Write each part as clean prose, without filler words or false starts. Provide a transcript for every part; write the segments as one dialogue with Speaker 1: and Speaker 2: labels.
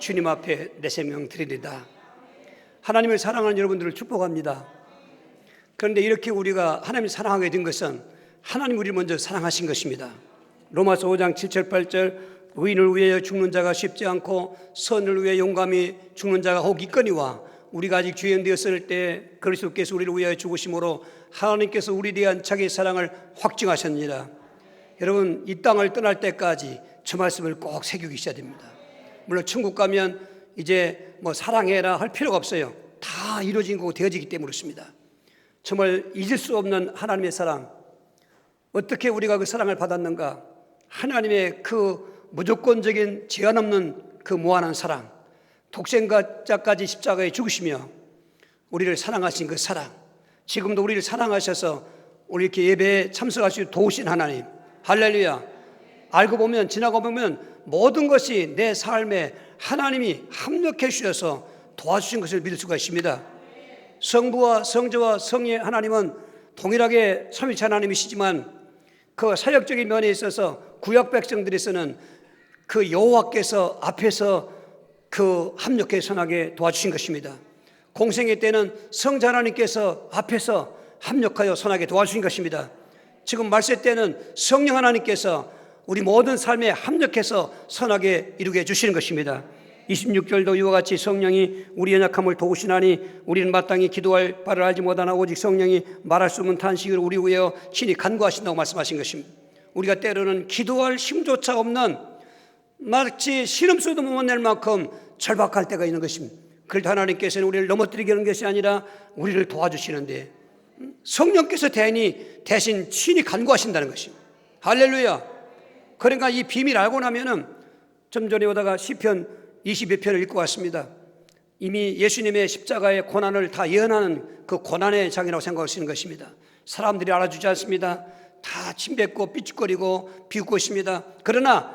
Speaker 1: 주님 앞에 내 생명 드리리다. 하나님을 사랑하는 여러분들을 축복합니다. 그런데 이렇게 우리가 하나님을 사랑하게 된 것은 하나님 우리를 먼저 사랑하신 것입니다. 로마서 5장 7절 8절 의인을 위하여 죽는 자가 쉽지 않고 선을 위해 용감히 죽는 자가 혹 있거니와 우리가 아직 죄인 되었을 때 그리스도께서 우리를 위하여 죽으심으로 하나님께서 우리에 대한 자기의 사랑을 확증하셨느니라. 여러분, 이 땅을 떠날 때까지 저 말씀을 꼭 새기셔야 됩니다. 물론 천국 가면 이제 뭐 사랑해라 할 필요가 없어요. 다 이루어진 거고 되어지기 때문에 그렇습니다. 정말 잊을 수 없는 하나님의 사랑, 어떻게 우리가 그 사랑을 받았는가? 하나님의 그 무조건적인 제한 없는 그 무한한 사랑, 독생자까지 십자가에 죽으시며 우리를 사랑하신 그 사랑, 지금도 우리를 사랑하셔서 우리 이렇게 예배에 참석할 수 있도록 도우신 하나님, 할렐루야. 알고 보면, 지나고 보면 모든 것이 내 삶에 하나님이 합력해 주셔서 도와주신 것을 믿을 수가 있습니다. 성부와 성자와 성의 하나님은 동일하게 삼위일체 하나님이시지만 그 사역적인 면에 있어서 구약 백성들에서는 그 여호와께서 앞에서 그 합력해 선하게 도와주신 것입니다. 공생애 때는 성자 하나님께서 앞에서 합력하여 선하게 도와주신 것입니다. 지금 말세 때는 성령 하나님께서 우리 모든 삶에 합력해서 선하게 이루게 해주시는 것입니다. 26절도 이와 같이 성령이 우리 연약함을 도우시나니 우리는 마땅히 기도할 바를 알지 못하나 오직 성령이 말할 수 없는 탄식으로 우리 위하여 친히 간구하신다고 말씀하신 것입니다. 우리가 때로는 기도할 힘조차 없는 마치 신음소리도 못 낼 만큼 절박할 때가 있는 것입니다. 그래도 하나님께서는 우리를 넘어뜨리게 하는 것이 아니라 우리를 도와주시는데 성령께서 대신 친히 간구하신다는 것입니다. 할렐루야. 그러니까 이 비밀 알고 나면은 좀 전에 오다가 시편 22편을 읽고 왔습니다. 이미 예수님의 십자가의 고난을 다 예언하는 그 고난의 장이라고 생각하시는 것입니다. 사람들이 알아주지 않습니다. 다 침뱉고 삐죽거리고 비웃고 있습니다. 그러나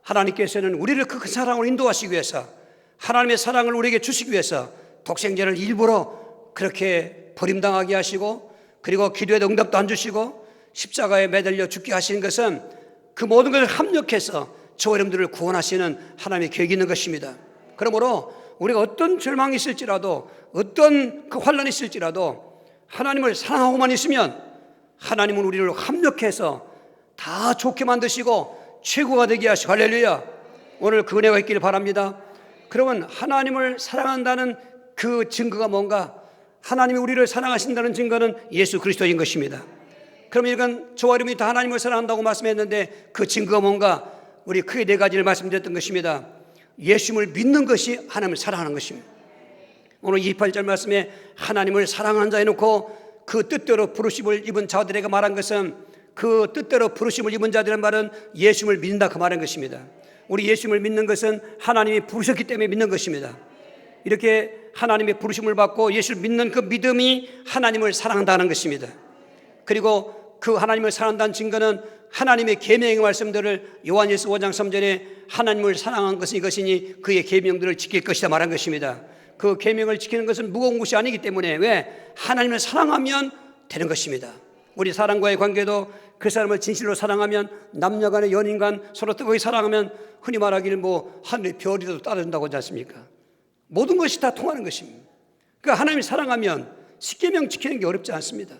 Speaker 1: 하나님께서는 우리를 그 사랑으로 인도하시기 위해서, 하나님의 사랑을 우리에게 주시기 위해서 독생자를 일부러 그렇게 버림당하게 하시고, 그리고 기도에도 응답도 안 주시고 십자가에 매달려 죽게 하시는 것은 그 모든 것을 합력해서 저 여러분들을 구원하시는 하나님의 계획이 있는 것입니다. 그러므로 우리가 어떤 절망이 있을지라도, 어떤 그 환란이 있을지라도 하나님을 사랑하고만 있으면 하나님은 우리를 합력해서 다 좋게 만드시고 최고가 되게 하시고, 할렐루야. 오늘 그 은혜가 있기를 바랍니다. 그러면 하나님을 사랑한다는 그 증거가 뭔가? 하나님이 우리를 사랑하신다는 증거는 예수 그리스도인 것입니다. 그러면 이건 저와 여러분이 다 하나님을 사랑한다고 말씀했는데 그 증거가 뭔가? 우리 크게 네 가지를 말씀드렸던 것입니다. 예수님을 믿는 것이 하나님을 사랑하는 것입니다. 오늘 28절 말씀에 하나님을 사랑하는 자 해놓고 그 뜻대로 부르심을 입은 자들에게 말한 것은, 그 뜻대로 부르심을 입은 자들의 말은 예수님을 믿는다 그 말인 것입니다. 우리 예수님을 믿는 것은 하나님이 부르셨기 때문에 믿는 것입니다. 이렇게 하나님의 부르심을 받고 예수를 믿는 그 믿음이 하나님을 사랑한다는 것입니다. 그리고 그 하나님을 사랑한다는 증거는 하나님의 계명의 말씀들을 요한일서 5장 3절에 하나님을 사랑한 것은 이것이니 그의 계명들을 지킬 것이다 말한 것입니다. 그 계명을 지키는 것은 무거운 것이 아니기 때문에, 왜? 하나님을 사랑하면 되는 것입니다. 우리 사람과의 관계도 그 사람을 진실로 사랑하면, 남녀간의 연인간 서로 뜨거이 사랑하면 흔히 말하기를 뭐 하늘의 별이라도 따라준다고 하지 않습니까? 모든 것이 다 통하는 것입니다. 그러니까 하나님을 사랑하면 십계명 지키는 게 어렵지 않습니다.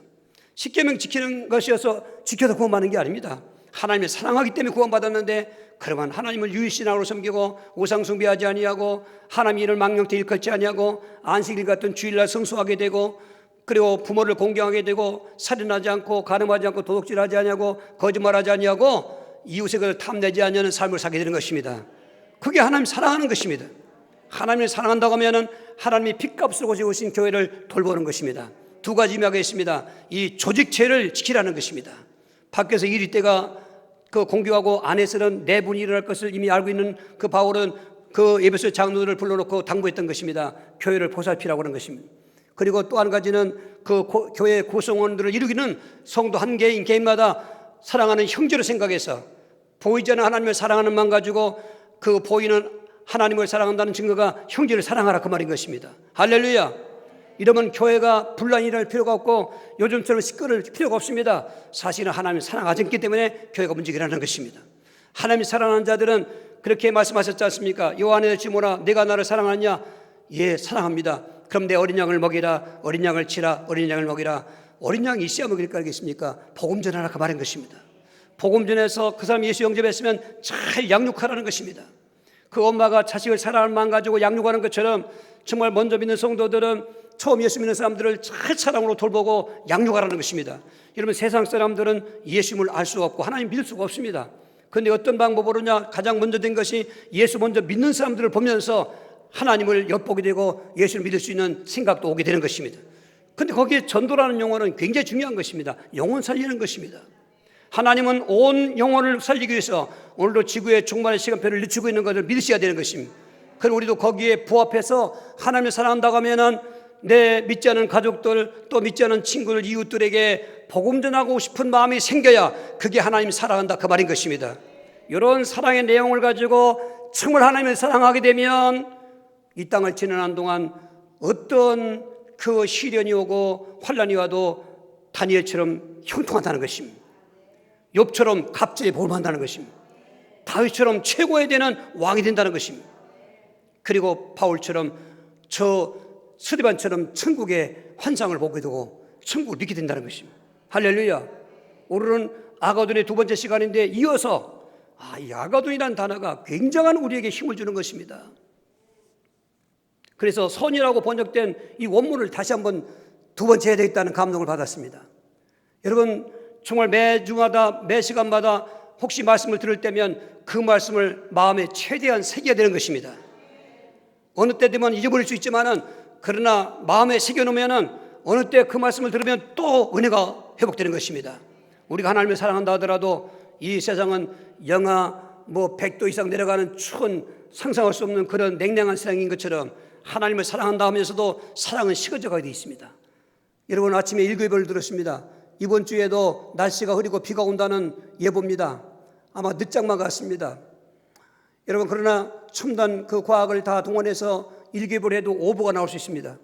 Speaker 1: 십계명 지키는 것이어서 지켜서 구원받는 게 아닙니다. 하나님을 사랑하기 때문에 구원받았는데, 그러면 하나님을 유일신앙으로 섬기고 우상 숭배하지 아니하고 하나님의 일을 망령되이 일컫지 아니하고 안식일 같은 주일날 성수하게 되고, 그리고 부모를 공경하게 되고 살인하지 않고 간음하지 않고 도둑질하지 아니하고 거짓말하지 아니하고 이웃의 것을 탐내지 아니하는 삶을 살게 되는 것입니다. 그게 하나님 사랑하는 것입니다. 하나님을 사랑한다고 하면 하나님이 핏값으로 고시오신 교회를 돌보는 것입니다. 두 가지 의미가 있습니다. 이 조직체를 지키라는 것입니다. 밖에서 이리 때가 그 공격하고 안에서는 내분이 일어날 것을 이미 알고 있는 그 바울은 그 에베소 장로들을 불러놓고 당부했던 것입니다. 교회를 보살피라고 하는 것입니다. 그리고 또 한 가지는 그 교회 구성원들을 이루기는 성도 한 개인 개인마다 사랑하는 형제로 생각해서, 보이지 않는 하나님을 사랑하는 마음 가지고 그 보이는 하나님을 사랑한다는 증거가 형제를 사랑하라 그 말인 것입니다. 할렐루야. 이러면 교회가 분란이 일어날 필요가 없고 요즘처럼 시끄러울 필요가 없습니다. 사실은 하나님을 사랑하지 않기 때문에 교회가 움직이라는 것입니다. 하나님 사랑하는 자들은 그렇게 말씀하셨지 않습니까? 요한의 시모나 내가 나를 사랑하느냐? 예, 사랑합니다. 그럼 내 어린 양을 먹이라. 어린 양을 치라. 어린 양을 먹이라. 어린 양이 있어야 먹일 거 아니겠습니까? 복음 전하라 그 말인 것입니다. 복음 전해서 그 사람 예수 영접했으면 잘 양육하라는 것입니다. 그 엄마가 자식을 사랑할 마음 가지고 양육하는 것처럼 정말 먼저 믿는 성도들은 처음 예수 믿는 사람들을 잘 사랑으로 돌보고 양육하라는 것입니다. 여러분, 세상 사람들은 예수님을 알 수가 없고 하나님 믿을 수가 없습니다. 그런데 어떤 방법으로냐? 가장 먼저 된 것이 예수 먼저 믿는 사람들을 보면서 하나님을 엿보게 되고 예수를 믿을 수 있는 생각도 오게 되는 것입니다. 그런데 거기에 전도라는 용어는 굉장히 중요한 것입니다. 영혼 살리는 것입니다. 하나님은 온 영혼을 살리기 위해서 오늘도 지구의 종말의 시간표를 늦추고 있는 것을 믿으셔야 되는 것입니다. 그럼 우리도 거기에 부합해서 하나님을 사랑한다고 하면은 내 믿지 않은 가족들, 또 믿지 않은 친구들, 이웃들에게 복음 전하고 싶은 마음이 생겨야 그게 하나님 사랑한다 그 말인 것입니다. 이런 사랑의 내용을 가지고 정말 하나님을 사랑하게 되면 이 땅을 지나는 동안 어떤 그 시련이 오고 환란이 와도 다니엘처럼 형통한다는 것입니다. 욥처럼 갑자기 복을 받는다는 것입니다. 다윗처럼 최고에 되는 왕이 된다는 것입니다. 그리고 바울처럼 저 스데반처럼 천국의 환상을 보게 되고 천국을 믿게 된다는 것입니다. 할렐루야. 오늘은 아가돈의 두 번째 시간인데 이어서 이 아가돈이라는 단어가 굉장한 우리에게 힘을 주는 것입니다. 그래서 선이라고 번역된 이 원문을 다시 한번 두 번째 해야 되겠다는 감동을 받았습니다. 여러분, 정말 매주마다 매 시간마다 혹시 말씀을 들을 때면 그 말씀을 마음에 최대한 새겨야 되는 것입니다. 어느 때 되면 잊어버릴 수 있지만은 그러나 마음에 새겨놓으면은 어느 때 그 말씀을 들으면 또 은혜가 회복되는 것입니다. 우리가 하나님을 사랑한다 하더라도 이 세상은 영하 100도 이상 내려가는 추운 상상할 수 없는 그런 냉랭한 세상인 것처럼 하나님을 사랑한다 하면서도 사랑은 식어져가게 되어 있습니다. 여러분, 아침에 일교예배를 들었습니다. 이번 주에도 날씨가 흐리고 비가 온다는 예보입니다. 아마 늦장마 같습니다. 여러분, 그러나 첨단 그 과학을 다 동원해서 일교예배를 해도 오보가 나올 수 있습니다.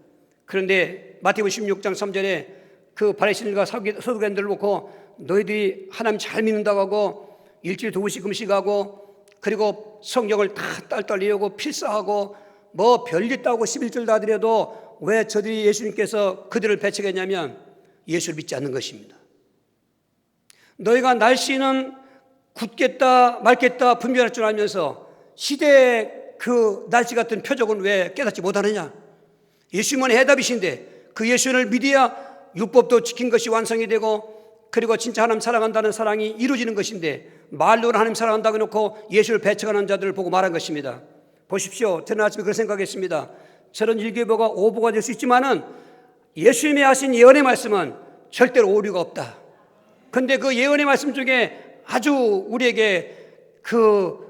Speaker 1: 그런데 마태복음 16장 3절에 그 바리새인들과 서두개인들을 놓고 너희들이 하나님 잘 믿는다고 하고 일주일에 2번씩 금식하고 그리고 성경을 다 딸딸 외우고 필사하고 뭐 별일 있다고 11절 다 드려도 왜 저들이 예수님께서 그들을 배척했냐면 예수를 믿지 않는 것입니다. 너희가 날씨는 굳겠다 말겠다 분별할 줄 알면서 시대의 그 날씨 같은 표적은 왜 깨닫지 못하느냐? 예수님은 해답이신데 그 예수를 믿어야 율법도 지킨 것이 완성이 되고 그리고 진짜 하나님 사랑한다는 사랑이 이루어지는 것인데 말로는 하나님 사랑한다고 해놓고 예수를 배척하는 자들을 보고 말한 것입니다. 보십시오. 저는 아침에 그런 생각했습니다. 저런 일교보가 오보가 될 수 있지만은 예수님이 하신 예언의 말씀은 절대로 오류가 없다. 그런데 그 예언의 말씀 중에 아주 우리에게 그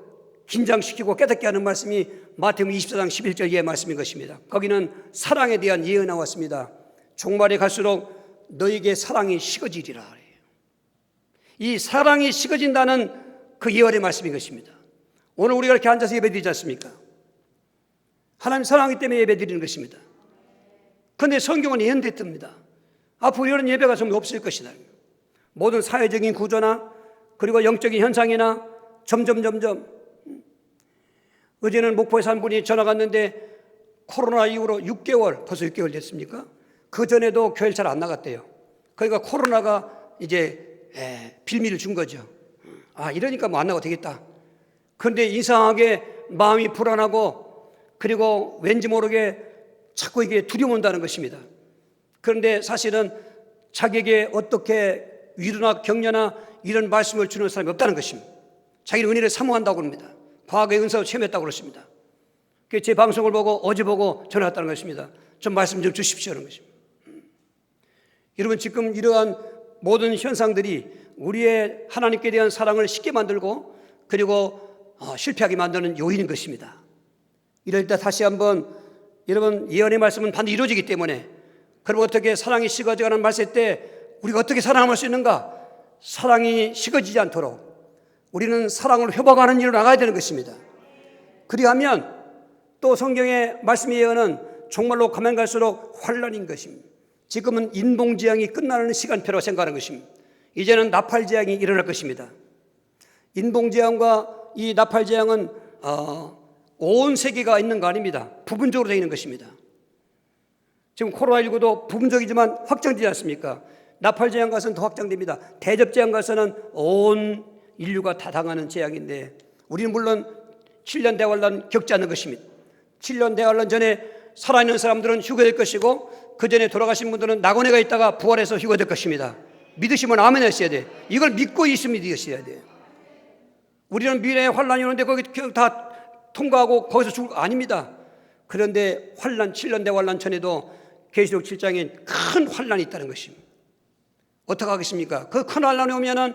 Speaker 1: 긴장시키고 깨닫게 하는 말씀이 마태복음 24장 11절 예 말씀인 것입니다. 거기는 사랑에 대한 예언이 나왔습니다. 종말이 갈수록 너에게 사랑이 식어지리라. 이 사랑이 식어진다는 그 예언의 말씀인 것입니다. 오늘 우리가 이렇게 앉아서 예배드리지 않습니까? 하나님 사랑하기 때문에 예배드리는 것입니다. 그런데 성경은 예언됐답니다. 앞으로 이런 예배가 좀 없을 것이다. 모든 사회적인 구조나 그리고 영적인 현상이나 점점 어제는 목포에서 한 분이 전화가 왔는데 코로나 이후로 6개월, 벌써 6개월 됐습니까? 그 전에도 교회를 잘 안 나갔대요. 그러니까 코로나가 이제 빌미를 준 거죠. 이러니까 뭐 안 나가도 되겠다. 그런데 이상하게 마음이 불안하고 그리고 왠지 모르게 자꾸 이게 두려움 온다는 것입니다. 그런데 사실은 자기에게 어떻게 위로나 격려나 이런 말씀을 주는 사람이 없다는 것입니다. 자기는 은혜를 사모한다고 합니다. 과거의 은사로 체험했다고 그렇습니다. 제 방송을 보고 어제 보고 전화 왔다는 것입니다. 좀 말씀 좀 주십시오 하는 것입니다. 여러분, 지금 이러한 모든 현상들이 우리의 하나님께 대한 사랑을 쉽게 만들고 그리고 실패하게 만드는 요인인 것입니다. 이럴 때 다시 한번 여러분, 예언의 말씀은 반드시 이루어지기 때문에 그럼 어떻게 사랑이 식어져가는 말세 때 우리가 어떻게 사랑할 수 있는가? 사랑이 식어지지 않도록 우리는 사랑을 회복하는 일로 나가야 되는 것입니다. 그리하면 또 성경의 말씀의 예언은 정말로 가면 갈수록 환란인 것입니다. 지금은 인봉지향이 끝나는 시간표라고 생각하는 것입니다. 이제는 나팔지향이 일어날 것입니다. 인봉재앙과 이 나팔재앙은 온 세계가 있는 거 아닙니다. 부분적으로 되어 있는 것입니다. 지금 코로나19도 부분적이지만 확장되지 않습니까? 나팔재앙 가서는 더 확장됩니다. 대접재앙 가서는 온 인류가 다 당하는 재앙인데, 우리는 물론 7년 대환란 겪지 않는 것입니다. 7년 대환란 전에 살아있는 사람들은 휴거될 것이고, 그 전에 돌아가신 분들은 낙원에 있다가 부활해서 휴거될 것입니다. 믿으시면 아멘 하셔야 돼. 이걸 믿고 있으면 믿으셔야 돼요. 우리는 미래에 환란이 오는데 거기 다 통과하고 거기서 죽을 거 아닙니다. 그런데 환란, 7년 대환란 전에도 계시록 7장에 큰 환란이 있다는 것입니다. 어떻게 하겠습니까? 그 큰 환란이 오면은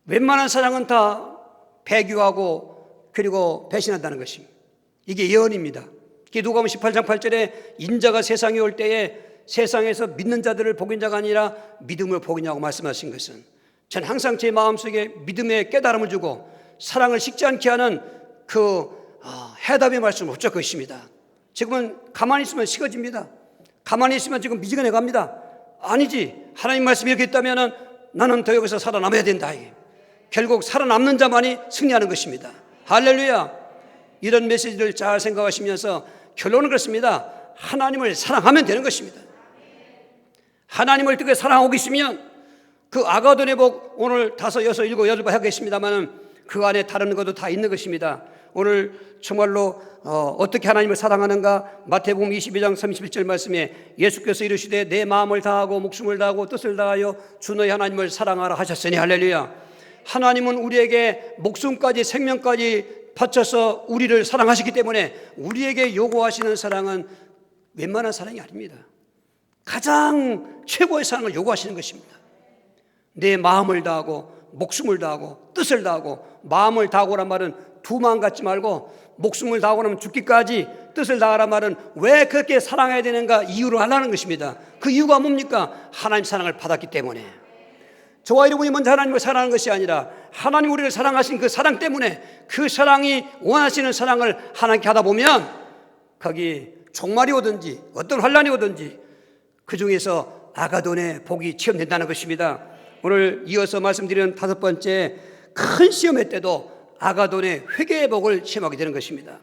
Speaker 1: 웬만한 사람은 다 배교하고 그리고 배신한다는 것입니다. 이게 예언입니다. 누가복음 18장 8절에 인자가 세상에 올 때에 세상에서 믿는 자들을 복인 자가 아니라 믿음을 복이냐고 말씀하신 것은, 전 항상 제 마음속에 믿음의 깨달음을 주고 사랑을 식지 않게 하는 그 해답의 말씀을 붙잡고 있습니다. 지금은 가만히 있으면 식어집니다. 가만히 있으면 지금 미지근해 갑니다. 아니지, 하나님 말씀이 이렇게 있다면 나는 더 여기서 살아남아야 된다. 결국 살아남는 자만이 승리하는 것입니다. 할렐루야. 이런 메시지를 잘 생각하시면서 결론은 그렇습니다. 하나님을 사랑하면 되는 것입니다. 하나님을 어떻게 사랑하고 있으면 그 아가돈의 복, 오늘 5, 6, 7, 8번 하겠습니다만 그 안에 다른 것도 다 있는 것입니다. 오늘 정말로 어떻게 하나님을 사랑하는가? 마태복음 22장 31절 말씀에 예수께서 이르시되 내 마음을 다하고 목숨을 다하고 뜻을 다하여 주 너희 하나님을 사랑하라 하셨으니, 할렐루야. 하나님은 우리에게 목숨까지 생명까지 바쳐서 우리를 사랑하시기 때문에 우리에게 요구하시는 사랑은 웬만한 사랑이 아닙니다. 가장 최고의 사랑을 요구하시는 것입니다. 내 마음을 다하고 목숨을 다하고 뜻을 다하고, 마음을 다하고란 말은 두 마음 갖지 말고 목숨을 다하고 나면 죽기까지, 뜻을 다하란 말은 왜 그렇게 사랑해야 되는가 이유를 하라는 것입니다. 그 이유가 뭡니까? 하나님 사랑을 받았기 때문에. 저와 여러분이 먼저 하나님을 사랑하는 것이 아니라 하나님 우리를 사랑하신 그 사랑 때문에, 그 사랑이 원하시는 사랑을 하나님께 하다 보면 거기 종말이 오든지 어떤 환란이 오든지 그 중에서 아가돈의 복이 체험된다는 것입니다. 오늘 이어서 말씀드리는 5번째, 큰 시험의 때도 아가돈의 회개의 복을 체험하게 되는 것입니다.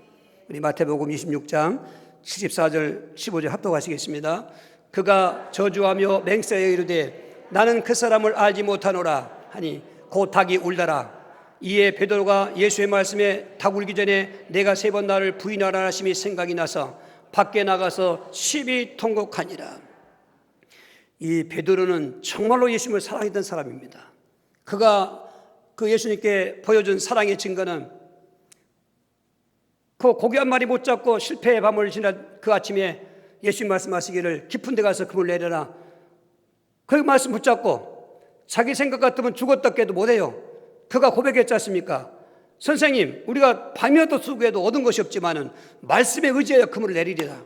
Speaker 1: 우리 마태복음 26장 74절 15절 합독하시겠습니다. 그가 저주하며 맹세하여 이르되 나는 그 사람을 알지 못하노라 하니 곧 닭이 울더라. 이에 베드로가 예수의 말씀에 닭 울기 전에 내가 3번 나를 부인하라 하심이 생각이 나서 밖에 나가서 심히 통곡하니라. 이 베드로는 정말로 예수님을 사랑했던 사람입니다. 그가 그 예수님께 보여준 사랑의 증거는 그 고기 한 마리 못 잡고 실패의 밤을 지난 그 아침에 예수님 말씀하시기를 깊은 데 가서 그물 내려라. 그 말씀 붙잡고 자기 생각 같으면 죽었다 깨도 못해요. 그가 고백했지 않습니까? 선생님, 우리가 밤이어도 수고해도 얻은 것이 없지만은 말씀에 의지하여 그물을 내리리라.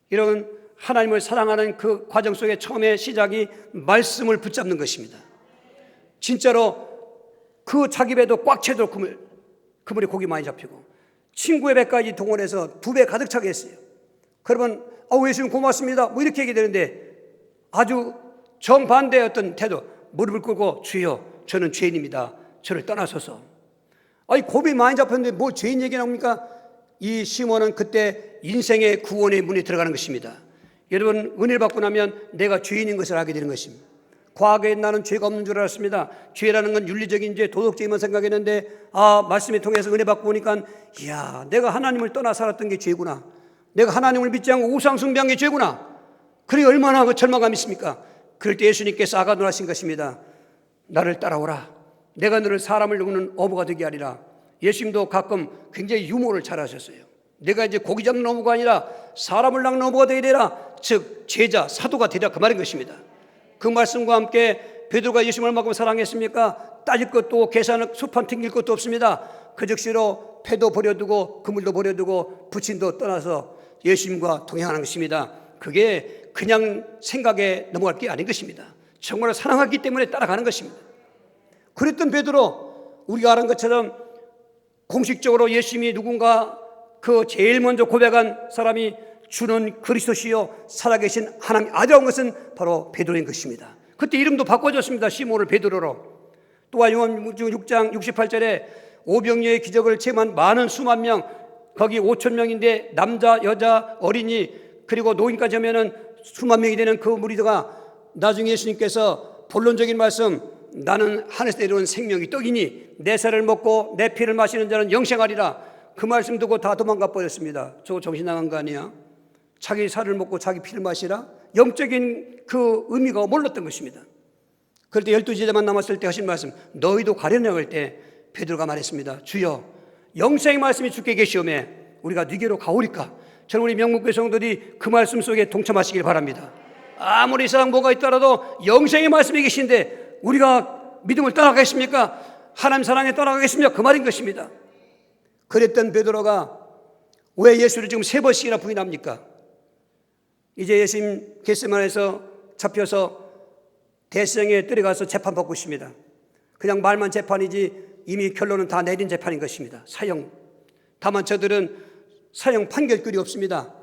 Speaker 1: 이런 하나님을 사랑하는 그 과정 속에 처음에 시작이 말씀을 붙잡는 것입니다. 진짜로 그 자기 배도 꽉 채도록 그물에 고기 많이 잡히고 친구의 배까지 동원해서 2배 가득 차게 했어요. 그러면 예수님 고맙습니다 뭐 이렇게 얘기되는데 아주 정반대의 어떤 태도, 무릎을 꿇고 주여 저는 죄인입니다. 저를 떠나소서. 고비 많이 잡혔는데 뭐 죄인 얘기 나옵니까? 이 시몬은 그때 인생의 구원의 문에 들어가는 것입니다. 여러분, 은혜를 받고 나면 내가 죄인인 것을 알게 되는 것입니다. 과거에 나는 죄가 없는 줄 알았습니다. 죄라는 건 윤리적인 죄, 도덕적인만 생각했는데 말씀을 통해서 은혜 받고 보니까 이야, 내가 하나님을 떠나 살았던 게 죄구나. 내가 하나님을 믿지 않고 우상 숭배한 게 죄구나. 그래 얼마나 그 절망감이 있습니까? 그럴 때 예수님께서 아가돈 하신 것입니다. 나를 따라오라. 내가 너를 사람을 먹는 어부가 되게 하리라. 예수님도 가끔 굉장히 유머를 잘하셨어요. 내가 이제 고기 잡는 어부가 아니라 사람을 낚는 어부가 되게 되라. 즉 제자, 사도가 되라, 그 말인 것입니다. 그 말씀과 함께 베드로가 예수님을 얼마큼 사랑했습니까? 따질 것도 계산을 수판 튕길 것도 없습니다. 그 즉시로 패도 버려두고 그물도 버려두고 부친도 떠나서 예수님과 동행하는 것입니다. 그게 그냥 생각에 넘어갈 게 아닌 것입니다. 정말 사랑하기 때문에 따라가는 것입니다. 그랬던 베드로, 우리가 아는 것처럼 공식적으로 예수님이 누군가 그 제일 먼저 고백한 사람이 주는 그리스도시요 살아계신 하나님 아들인 것은 바로 베드로인 것입니다. 그때 이름도 바꿔줬습니다. 시몬을 베드로로. 또한 요한복음 6장 68절에 오병이어의 기적을 체험한 많은 수만 명, 거기 5천 명인데 남자, 여자, 어린이 그리고 노인까지 하면은 수만 명이 되는 그 무리가 나중에 예수님께서 본론적인 말씀, 나는 하늘에서 내려온 생명이 떡이니 내 살을 먹고 내 피를 마시는 자는 영생하리라, 그 말씀 듣고 다 도망가 버렸습니다. 저거 정신 나간 거 아니야? 자기 살을 먹고 자기 피를 마시라? 영적인 그 의미가 몰랐던 것입니다. 그럴 때 12제자만 남았을 때 하신 말씀, 너희도 가려냐 할 때 베드로가 말했습니다. 주여, 영생의 말씀이 주께 계시오매 우리가 네게로 가오리까? 저는 우리 명목교회 성도들이 그 말씀 속에 동참하시길 바랍니다. 아무리 세상 뭐가 있더라도 영생의 말씀이 계신데 우리가 믿음을 떠나가겠습니까? 하나님 사랑에 떠나가겠습니까? 그 말인 것입니다. 그랬던 베드로가 왜 예수를 지금 3번씩이나 부인합니까? 이제 예수님 겟세마네에서 잡혀서 대성에 들어가서 재판받고 있습니다. 그냥 말만 재판이지 이미 결론은 다 내린 재판인 것입니다. 사형. 다만 저들은 사형 판결권이 없습니다.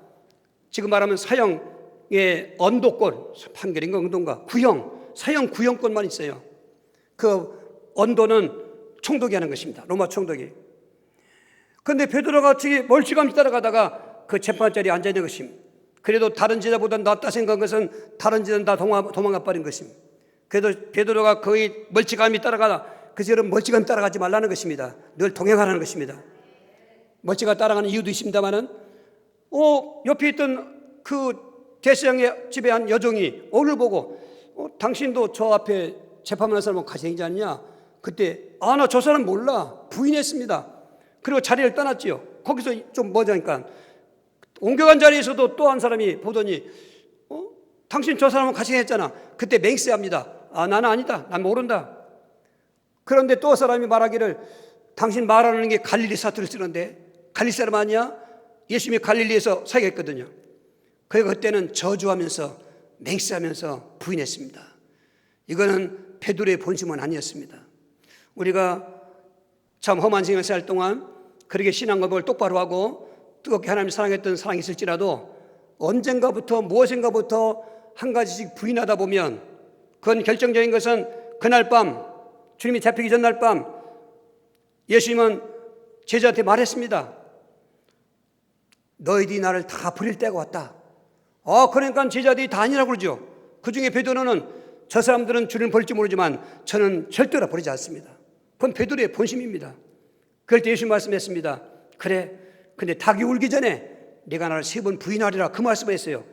Speaker 1: 지금 말하면 사형의 언도권, 판결인가 언도인가, 구형, 사형 구형권만 있어요. 그 언도는 총독이 하는 것입니다. 로마 총독이. 그런데 베드로가 멀찌감치 따라가다가 그 재판자리에 앉아있는 것입니다. 그래도 다른 제자보다 낫다 생각한 것은 다른 제자는 다 도망가 버린 것입니다. 그래도 베드로가 거의 멀찌감치 따라가다, 그 저는 멀찌감치 따라가지 말라는 것입니다. 늘 동행하라는 것입니다. 멀찌감치 따라가는 이유도 있습니다만은 옆에 있던 그 대서양의 집에 한 여종이 오늘 보고 당신도 저 앞에 재판하는 사람하고 같이 다니지 않냐? 그때 나 저 사람 몰라 부인했습니다. 그리고 자리를 떠났지요. 거기서 좀 뭐냐니까 옮겨간 자리에서도 또 한 사람이 보더니 당신 저 사람하고 같이 다녔잖아. 그때 맹세합니다. 나는 아니다. 난 모른다. 그런데 또 사람이 말하기를 당신 말하는 게 갈릴리 사투리를 쓰는데 갈릴리 사람 아니야? 예수님이 갈릴리에서 사역했거든요. 그때는 저주하면서 맹세하면서 부인했습니다. 이거는 베드로의 본심은 아니었습니다. 우리가 참 험한 생을 살 동안 그렇게 신앙고백을 똑바로 하고 뜨겁게 하나님을 사랑했던 사랑이 있을지라도 언젠가부터 무엇인가부터 한 가지씩 부인하다 보면 그건 결정적인 것은 그날 밤 주님이 잡히기 전날 밤 예수님은 제자한테 말했습니다. 너희들이 나를 다 버릴 때가 왔다. 그러니까 제자들이 다 아니라고 그러죠. 그 중에 베드로는 저 사람들은 주님을 버릴지 모르지만 저는 절대로 버리지 않습니다. 그건 베드로의 본심입니다. 그럴 때 예수님 말씀했습니다. 그래, 근데 닭이 울기 전에 네가 나를 3번 부인하리라, 그 말씀을 했어요.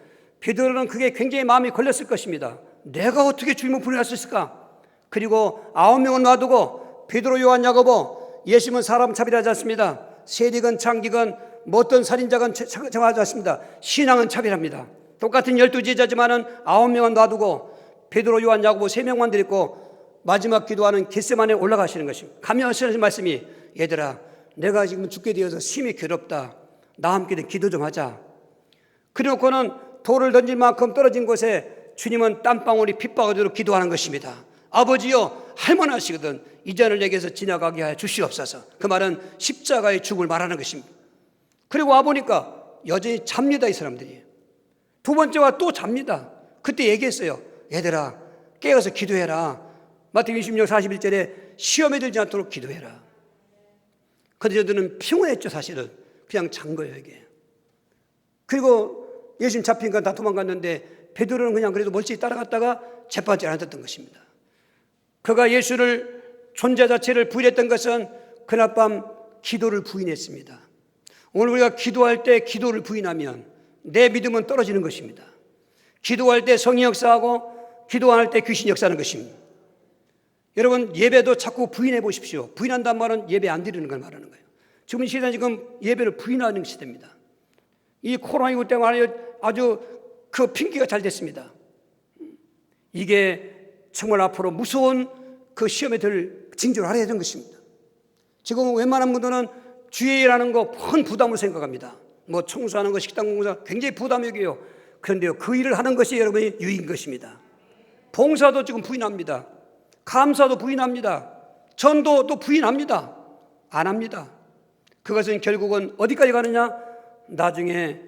Speaker 1: 베드로는 그게 굉장히 마음이 걸렸을 것입니다. 내가 어떻게 주님을 부인할 수 있을까? 그리고 9명은 놔두고 베드로, 요한, 야고보, 예수님은 사람 차별하지 않습니다. 세리건 창기건 뭐 어떤 살인자건 정하지 않습니다. 신앙은 차별합니다. 똑같은 12제자지만은 9명은 놔두고 베드로, 요한, 야고보 3명만 데리고 마지막 기도하는 겟세마네에 올라가시는 것입니다. 가면 하시는 말씀이 얘들아 내가 지금 죽게 되어서 심히 괴롭다. 나와 함께 기도 좀 하자. 그래놓고는 돌을 던질 만큼 떨어진 곳에 주님은 땀방울이 핏방울로 기도하는 것입니다. 아버지여 할만하시거든 이 잔을 내게서 지나가게 하여 주시옵소서. 그 말은 십자가의 죽음을 말하는 것입니다. 그리고 와보니까 여전히 잡니다. 이 사람들이. 두 번째와 또 잡니다. 그때 얘기했어요. 얘들아 깨어서 기도해라. 마태복음 26, 41절에 시험에 들지 않도록 기도해라. 그런데 저들은 피곤했죠. 사실은 그냥 잔 거예요 이게. 그리고 예수님 잡힌 건 다 도망갔는데 베드로는 그냥 그래도 멀찍이 따라갔다가 재판장에 앉았던 것입니다. 그가 예수를 존재 자체를 부인했던 것은 그날 밤 기도를 부인했습니다. 오늘 우리가 기도할 때 기도를 부인하면 내 믿음은 떨어지는 것입니다. 기도할 때 성령 역사하고 기도 안 할 때 귀신 역사하는 것입니다. 여러분 예배도 자꾸 부인해 보십시오. 부인한다는 말은 예배 안 드리는 걸 말하는 거예요. 지금 이 시대는 지금 예배를 부인하는 시대입니다. 이 코로나19 때문에 아주 그 핑계가 잘 됐습니다. 이게 정말 앞으로 무서운 그 시험에 들 징조를 알아야 되는 것입니다. 지금 웬만한 분들은 주일이라는 거 큰 부담을 생각합니다. 뭐 청소하는 거, 식당 공사 굉장히 부담이에요. 그런데요, 그 일을 하는 것이 여러분의 유익인 것입니다. 봉사도 지금 부인합니다. 감사도 부인합니다. 전도도 부인합니다. 안 합니다. 그것은 결국은 어디까지 가느냐? 나중에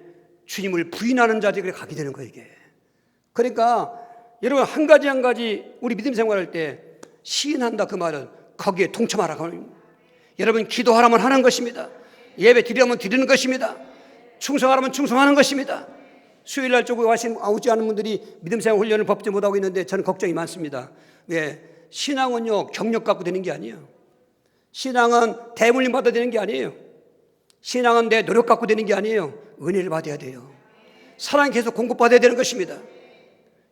Speaker 1: 주님을 부인하는 자들이 가게 되는 거예요, 이게. 그러니까 여러분 한 가지 우리 믿음 생활할 때 시인한다 그 말은 거기에 동참하라고 합니다. 여러분, 기도하라면 하는 것입니다. 예배 드리라면 드리는 것입니다. 충성하라면 충성하는 것입니다. 수요일날 쪽에 오지 않은 분들이 믿음생활 훈련을 법지 못하고 있는데 저는 걱정이 많습니다. 왜? 신앙은요, 경력 갖고 되는 게 아니에요. 신앙은 대물림 받아야 되는 게 아니에요. 신앙은 내 노력 갖고 되는 게 아니에요. 은혜를 받아야 돼요. 사랑이 계속 공급받아야 되는 것입니다.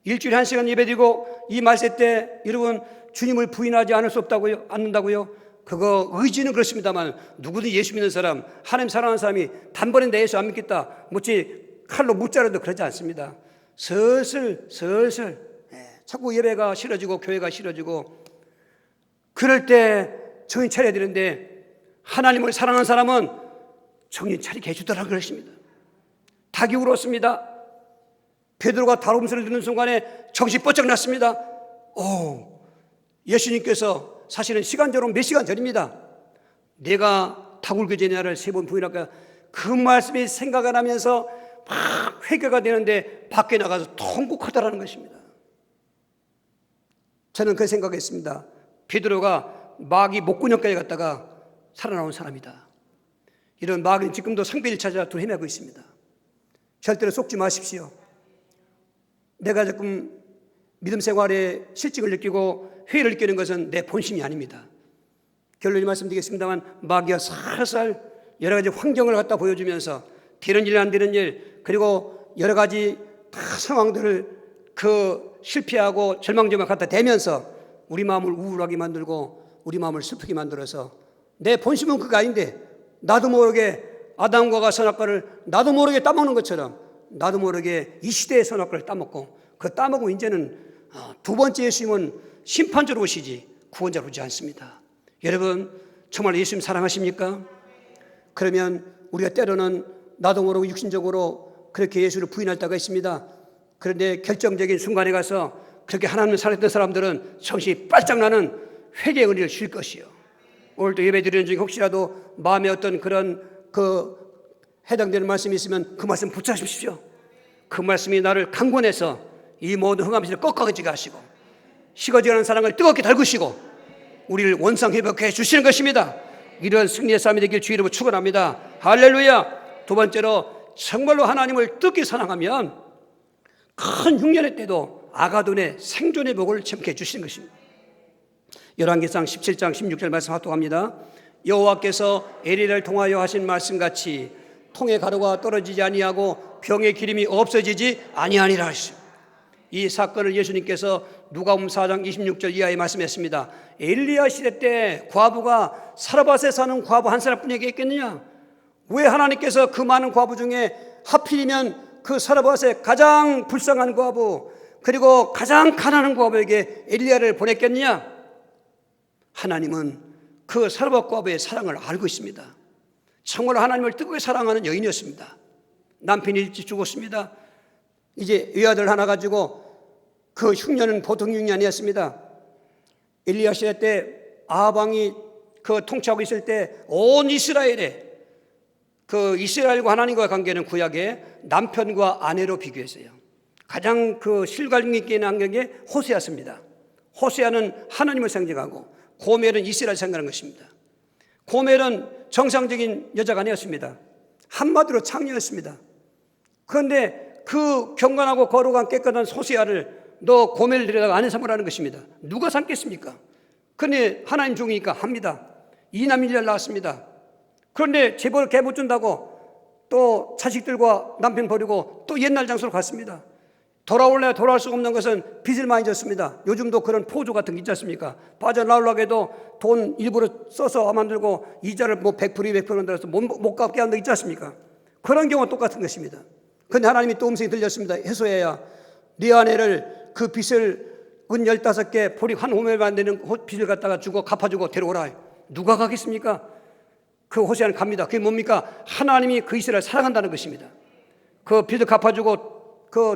Speaker 1: 일주일에 1시간 예배드리고 이 말세 때 여러분 주님을 부인하지 않을 수 없다고요? 않는다고요? 그거 의지는 그렇습니다만 누구든 예수 믿는 사람, 하나님 사랑하는 사람이 단번에 내 예수 안 믿겠다 뭐지 칼로 묻자라도 그러지 않습니다. 슬슬 자꾸 예배가 싫어지고 교회가 싫어지고 그럴 때 정신 차려야 되는데 하나님을 사랑하는 사람은 정신 차리게 해주더라 그러십니다. 닭이 울었습니다. 베드로가 달음소리를 듣는 순간에 정신이 번쩍 났습니다. 예수님께서 사실은 시간적으로 몇 시간 전입니다. 내가 닭 울기 전에 나를 3번 부인할까 그 말씀이 생각이 나면서 막 회개가 되는데 밖에 나가서 통곡하다라는 것입니다. 저는 그 생각했습니다. 베드로가 마귀 목구녕까지 갔다가 살아나온 사람이다. 이런 마귀는 지금도 상비를 찾아 헤매고 있습니다. 절대로 속지 마십시오. 내가 조금 믿음 생활에 실직을 느끼고 회의를 느끼는 것은 내 본심이 아닙니다. 결론이 말씀드리겠습니다만 마귀가 살살 여러 가지 환경을 갖다 보여주면서 되는 일 안 되는 일 그리고 여러 가지 다 상황들을 실패하고 절망점을 갖다 대면서 우리 마음을 우울하게 만들고 우리 마음을 슬프게 만들어서 내 본심은 그거 아닌데 나도 모르게 아담과가 선악과를 나도 모르게 따먹는 것처럼 나도 모르게 이 시대의 선악과를 따먹고 그 따먹고 이제는 두 번째 예수님은 심판자로 오시지 구원자로 오지 않습니다. 여러분 정말 예수님 사랑하십니까? 그러면 우리가 때로는 나도 모르고 육신적으로 그렇게 예수를 부인할 때가 있습니다. 그런데 결정적인 순간에 가서 그렇게 하나님을 사랑했던 사람들은 정신이 바짝 나는 회개의 은혜를 줄 것이요. 오늘도 예배 드리는 중에 혹시라도 마음에 어떤 그런 해당되는 말씀이 있으면 그 말씀 붙잡으십시오. 그 말씀이 나를 강권해서 이 모든 흥함을 꺾어지게 하시고 식어지는 사랑을 뜨겁게 달구시고 우리를 원상회복해 주시는 것입니다. 이런 승리의 삶이 되길 주의 이름으로 축원합니다. 할렐루야. 두 번째로 정말로 하나님을 뜨겁게 사랑하면 큰 흉년의 때도 아가돈의 생존의 복을 체험해 주시는 것입니다. 열왕기상 17장 16절 말씀 합독합니다. 여호와께서 에리를 통하여 하신 말씀같이 통의 가루가 떨어지지 아니하고 병의 기름이 없어지지 아니하니라 하시오. 이 사건을 예수님께서 누가복음 4장 26절 이하에 말씀했습니다. 엘리야 시대 때 과부가 사르밧에 사는 과부 한 사람뿐이게 있겠느냐? 왜 하나님께서 그 많은 과부 중에 하필이면 그 사르밧의 가장 불쌍한 과부 그리고 가장 가난한 과부에게 엘리야를 보냈겠느냐? 하나님은 그 사르밧 과부의 사랑을 알고 있습니다. 정말 하나님을 뜨겁게 사랑하는 여인이었습니다. 남편이 일찍 죽었습니다. 이제 외아들 하나 가지고 그 흉년은 보통 흉년이 아니었습니다. 엘리야 시대 때 아합 왕이 통치하고 있을 때 온 이스라엘에 이스라엘과 하나님과의 관계는 구약에 남편과 아내로 비교했어요. 가장 실감 있게 있는 게 호세아입니다. 호세아는 하나님을 상징하고 고멜은 이스라엘 상징하는 것입니다. 고멜은 정상적인 여자가 아니었습니다. 한마디로 창녀였습니다. 그런데 그 경건하고 거룩한 깨끗한 호세아를 너 고멜을 데려다가 아내 삼으라는 것입니다. 누가 삼겠습니까? 그런데 하나님 종이니까 합니다. 이남 일녀를 낳았습니다. 그런데 재벌 개 못 준다고 또 자식들과 남편 버리고 또 옛날 장소로 갔습니다. 돌아올래 돌아올 수가 없는 것은 빚을 많이 졌습니다. 요즘도 그런 포조 같은 게 있지 않습니까? 빠져나오려고 해도 돈 일부러 써서 만들고 이자를 100% 200% 들어서 못 갚게 하는 데 있지 않습니까? 그런 경우가 똑같은 것입니다. 그런데 하나님이 또 음성이 들렸습니다. 해소해야 네 아내를 그 빚을 은 15개 보리 한 호멜 만드는 빚을 갖다가 주고 갚아주고 데려오라. 누가 가겠습니까? 그 호세아는 갑니다. 그게 뭡니까? 하나님이 그 이스라엘을 사랑한다는 것입니다. 그 빚을 갚아주고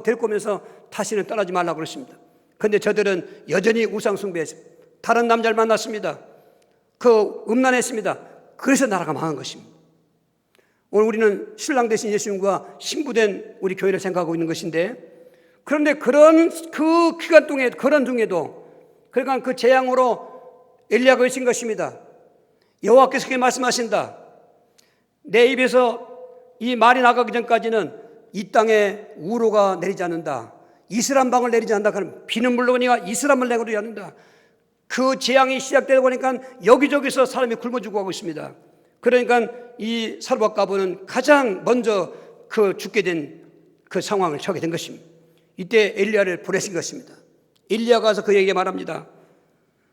Speaker 1: 데리고 오면서 다시는 떠나지 말라고 그러십니다. 그런데 저들은 여전히 우상 숭배해서 다른 남자를 만났습니다. 음란했습니다. 그래서 나라가 망한 것입니다. 오늘 우리는 신랑 되신 예수님과 신부된 우리 교회를 생각하고 있는 것인데 그런데 그런 그 기간 동안 그런 중에도 그러니까 그 재앙으로 엘리야가 외친 것입니다. 여호와께서 그렇게 말씀하신다. 내 입에서 이 말이 나가기 전까지는 이 땅에 우로가 내리지 않는다. 이슬람방을 내리지 않는다. 그럼 비는 물론이야 이슬람을 내리지 않는다. 그 재앙이 시작되다 보니까 여기저기서 사람이 굶어 죽어가고 있습니다. 그러니까 이 사르밧 가부는 가장 먼저 그 죽게 된 그 상황을 처하게 된 것입니다. 이때 엘리야를 보내신 것입니다. 엘리야가 가서 그에게 말합니다.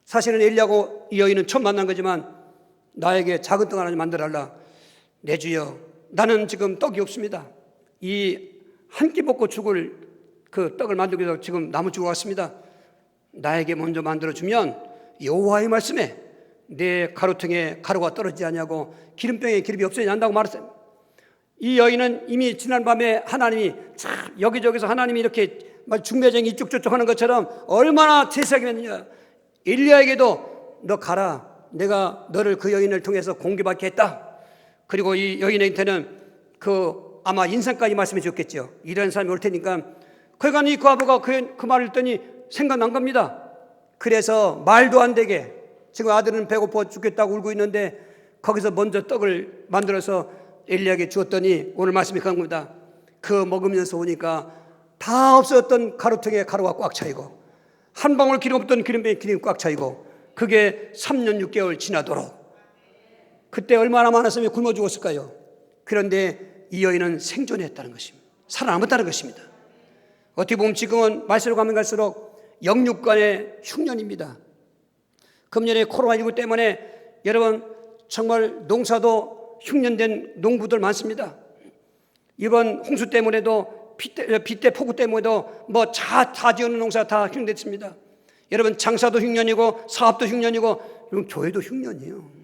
Speaker 1: 사실은 엘리야하고 이 여인은 처음 만난 거지만 나에게 작은 떡 하나 좀 만들어달라. 내 주여, 나는 지금 떡이 없습니다. 이 한 끼 먹고 죽을 그 떡을 만들기 위해서 지금 나무 주고 왔습니다. 나에게 먼저 만들어주면 여호와의 말씀에 내 가루통에 가루가 떨어지지 않냐고 기름병에 기름이 없어지지 않는다고 말했어요. 이 여인은 이미 지난밤에 하나님이 참 여기저기서 하나님이 이렇게 중매쟁이 이쪽 저쪽 하는 것처럼 얼마나 세세하게 했느냐. 엘리야에게도 너 가라. 내가 너를 그 여인을 통해서 공개받게 했다. 그리고 이 여인한테는 그 아마 인상까지 말씀해 줬겠죠. 이런 사람이 올 테니까. 그러니까 이 과부가 그 말을 듣더니 생각난 겁니다. 그래서 말도 안 되게 지금 아들은 배고파 죽겠다고 울고 있는데 거기서 먼저 떡을 만들어서 엘리야에게 주었더니 오늘 말씀이 그런 겁니다. 그 먹으면서 오니까 다 없었던 가루통에 가루가 꽉 차이고 한 방울 기름 없던 기름병에 기름이 꽉 차이고 그게 3년 6개월 지나도록 그때 얼마나 많은 사람이 굶어 죽었을까요? 그런데 이 여인은 생존했다는 것입니다. 살아남았다는 것입니다. 어떻게 보면 지금은 말세로 가면 갈수록 영육간의 흉년입니다. 금년에 코로나19 때문에 여러분 정말 농사도 흉년된 농부들 많습니다. 이번 홍수 때문에도 빗대 폭우 때문에도 뭐 다 지어놓은 농사 다 흉년됐습니다. 여러분 장사도 흉년이고 사업도 흉년이고 여러분 교회도 흉년이에요.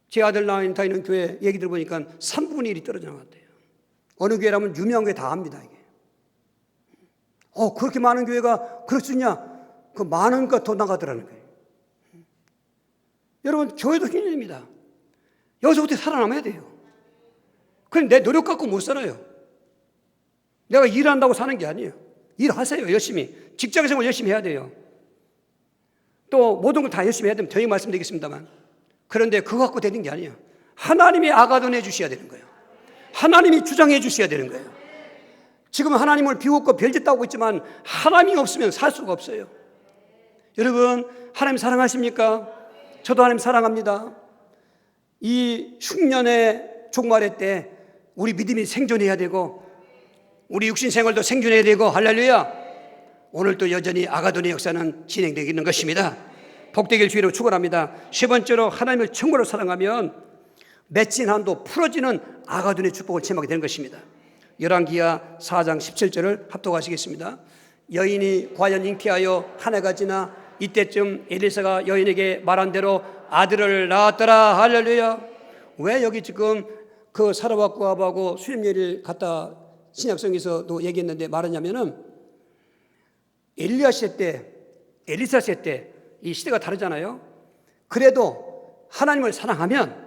Speaker 1: 제 아들 나와 있는 교회 얘기 들어보니까 3분의 1이 떨어져 나갔대요. 어느 교회라면 유명한 교회 다 합니다. 이게. 그렇게 많은 교회가 그럴 수 있냐? 그 많으니까 더 나가더라는 거예요. 여러분 교회도 흉년입니다. 여기서 어떻게 살아남아야 돼요? 그럼 내 노력 갖고 못 살아요. 내가 일한다고 사는 게 아니에요. 일하세요. 열심히. 직장생활 열심히 해야 돼요. 또 모든 걸 다 열심히 해야 되면 저희 말씀드리겠습니다만 그런데 그거 갖고 되는 게 아니에요. 하나님이 아가돈해 주셔야 되는 거예요. 하나님이 주장해 주셔야 되는 거예요. 지금 하나님을 비웃고 별짓다고 있지만 하나님이 없으면 살 수가 없어요. 여러분 하나님 사랑하십니까? 저도 하나님 사랑합니다. 이 흉년의 종말의 때 우리 믿음이 생존해야 되고 우리 육신 생활도 생존해야 되고 할렐루야. 오늘도 여전히 아가돈의 역사는 진행되고 있는 것입니다. 복되길 주의로 축원합니다. 세 번째로 하나님을 정말로 사랑하면 맺힌 한도 풀어지는 아가돈의 축복을 체험하게 되는 것입니다. 열왕기하 4장 17절을 합독하시겠습니다. 여인이 과연 잉태하여 한 해가 지나 이때쯤 엘리사가 여인에게 말한 대로 아들을 낳았더라. 할렐루야. 왜 여기 지금 그 사르밧 과부하고 수렴예를 갖다 신약성에서도 얘기했는데 말하냐면은 엘리야 시대 때, 엘리사 시대 때 이 시대가 다르잖아요. 그래도 하나님을 사랑하면